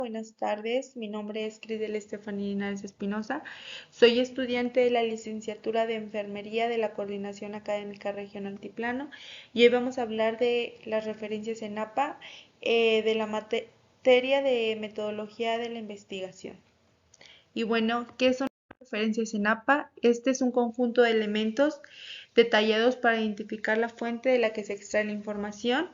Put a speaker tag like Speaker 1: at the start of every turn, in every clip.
Speaker 1: Buenas tardes, mi nombre es Cridel Estefanía Linares Espinosa, soy estudiante de la licenciatura de Enfermería de la Coordinación Académica Regional Altiplano y hoy vamos a hablar de las referencias en APA de la materia de metodología de la investigación. Y bueno, ¿qué son las referencias en APA? Este es un conjunto de elementos detallados para identificar la fuente de la que se extrae la información.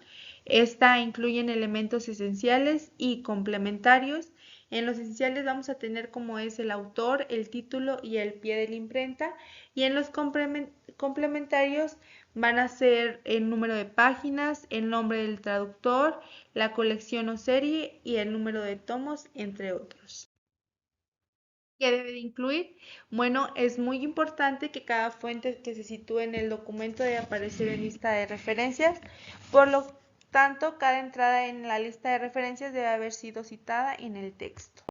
Speaker 1: Esta incluyen elementos esenciales y complementarios. En los esenciales vamos a tener como es el autor, el título y el pie de la imprenta. Y en los complementarios van a ser el número de páginas, el nombre del traductor, la colección o serie y el número de tomos, entre otros. ¿Qué debe de incluir? Bueno, es muy importante que cada fuente que se sitúe en el documento debe aparecer en lista de referencias. Por lo tanto, cada entrada en la lista de referencias debe haber sido citada en el texto.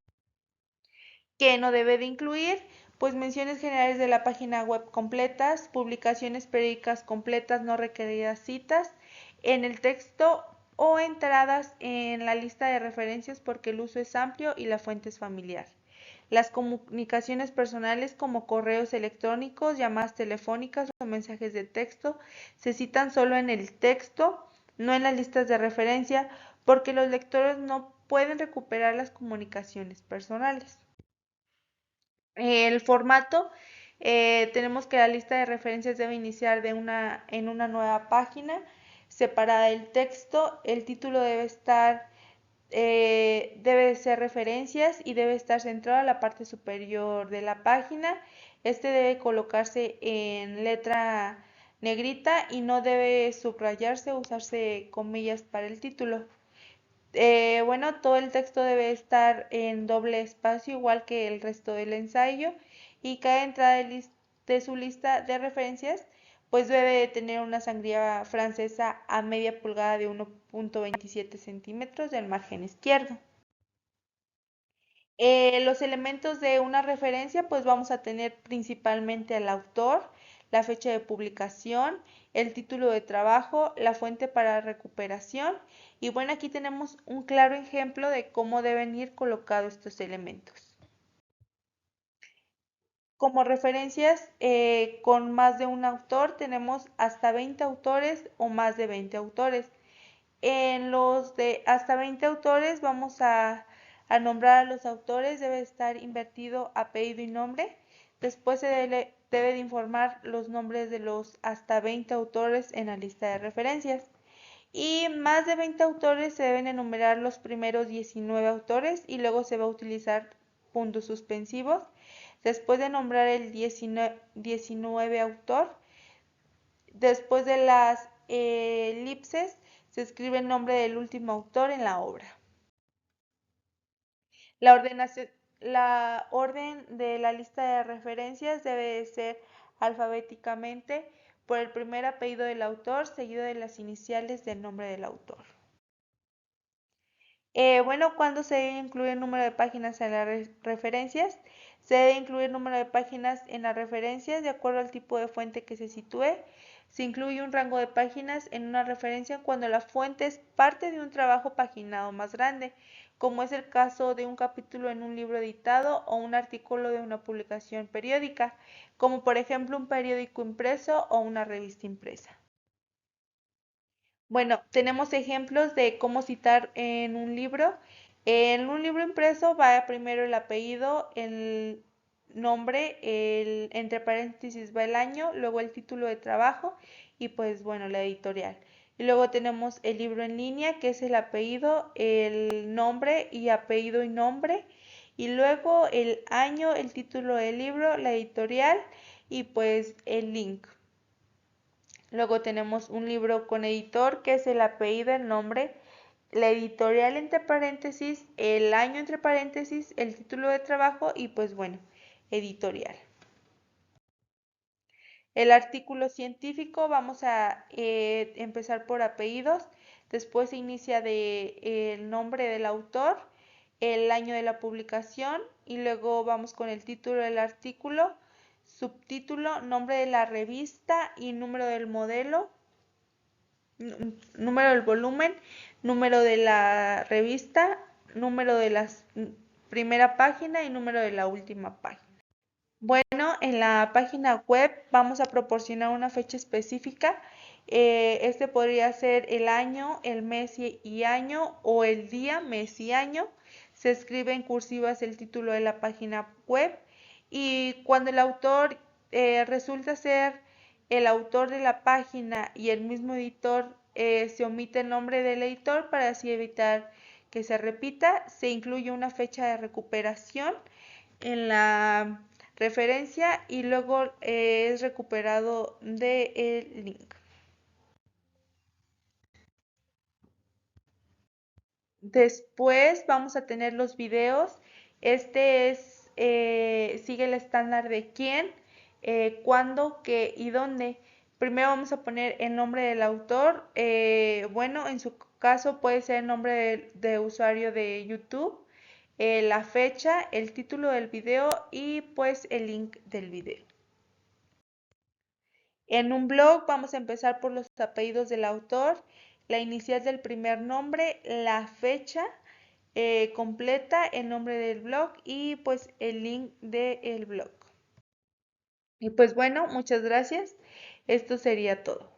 Speaker 1: ¿Qué no debe de incluir? Pues menciones generales de la página web completas, publicaciones periódicas completas no requeridas citas en el texto o entradas en la lista de referencias porque el uso es amplio y la fuente es familiar. Las comunicaciones personales como correos electrónicos, llamadas telefónicas o mensajes de texto se citan solo en el texto, no en las listas de referencia, porque los lectores no pueden recuperar las comunicaciones personales. El formato, tenemos que la lista de referencias debe iniciar en una nueva página separada del texto, el título debe ser referencias y debe estar centrado en la parte superior de la página. Este debe colocarse en letra negrita y no debe subrayarse o usarse comillas para el título. Bueno, todo el texto debe estar en doble espacio igual que el resto del ensayo y cada entrada de su lista de referencias pues debe tener una sangría francesa a media pulgada de 1.27 centímetros del margen izquierdo. Los elementos de una referencia, pues vamos a tener principalmente al autor, la fecha de publicación, el título de trabajo, la fuente para recuperación y bueno, aquí tenemos un claro ejemplo de cómo deben ir colocados estos elementos. Como referencias con más de un autor tenemos hasta 20 autores o más de 20 autores. En los de hasta 20 autores vamos a nombrar a los autores, debe estar invertido apellido y nombre. Después se debe de informar los nombres de los hasta 20 autores en la lista de referencias. Y más de 20 autores se deben enumerar los primeros 19 autores y luego se va a utilizar puntos suspensivos. Después de nombrar el 19 autor, después de las elipses, se escribe el nombre del último autor en la obra. La orden de la lista de referencias debe de ser alfabéticamente por el primer apellido del autor, seguido de las iniciales del nombre del autor. Bueno, ¿cuándo se debe incluir el número de páginas en las referencias? Se debe incluir el número de páginas en las referencias de acuerdo al tipo de fuente que se sitúe. Se incluye un rango de páginas en una referencia cuando la fuente es parte de un trabajo paginado más grande, como es el caso de un capítulo en un libro editado o un artículo de una publicación periódica, como por ejemplo un periódico impreso o una revista impresa. Bueno, tenemos ejemplos de cómo citar en un libro. En un libro impreso va primero el apellido, el nombre, entre paréntesis va el año, luego el título de trabajo y pues bueno, la editorial. Y luego tenemos el libro en línea, que es el apellido, el nombre y apellido y nombre. Y luego el año, el título del libro, la editorial y pues el link. Luego tenemos un libro con editor, que es el apellido, el nombre, la editorial entre paréntesis, el año entre paréntesis, el título de trabajo y pues bueno, editorial. El artículo científico, vamos a empezar por apellidos, después se inicia el nombre del autor, el año de la publicación y luego vamos con el título del artículo, subtítulo, nombre de la revista y número del modelo, número del volumen, número de la revista número de la primera página y número de la última página. Bueno, en la página web vamos a proporcionar una fecha específica. Este podría ser el año, el mes y año, o el día, mes y año. Se escribe en cursivas el título de la página web, y cuando el autor resulta ser el autor de la página y el mismo editor, se omite el nombre del editor para así evitar que se repita. Se incluye una fecha de recuperación en la referencia y luego es recuperado del link. Después vamos a tener los videos. Este es, sigue el estándar de quién, cuándo, qué y dónde. Primero vamos a poner el nombre del autor. Bueno, en su caso puede ser el nombre de usuario de YouTube, la fecha, el título del video y pues el link del video. En un blog vamos a empezar por los apellidos del autor, la inicial del primer nombre, la fecha completa, el nombre del blog y pues el link del blog. Y pues bueno, muchas gracias. Esto sería todo.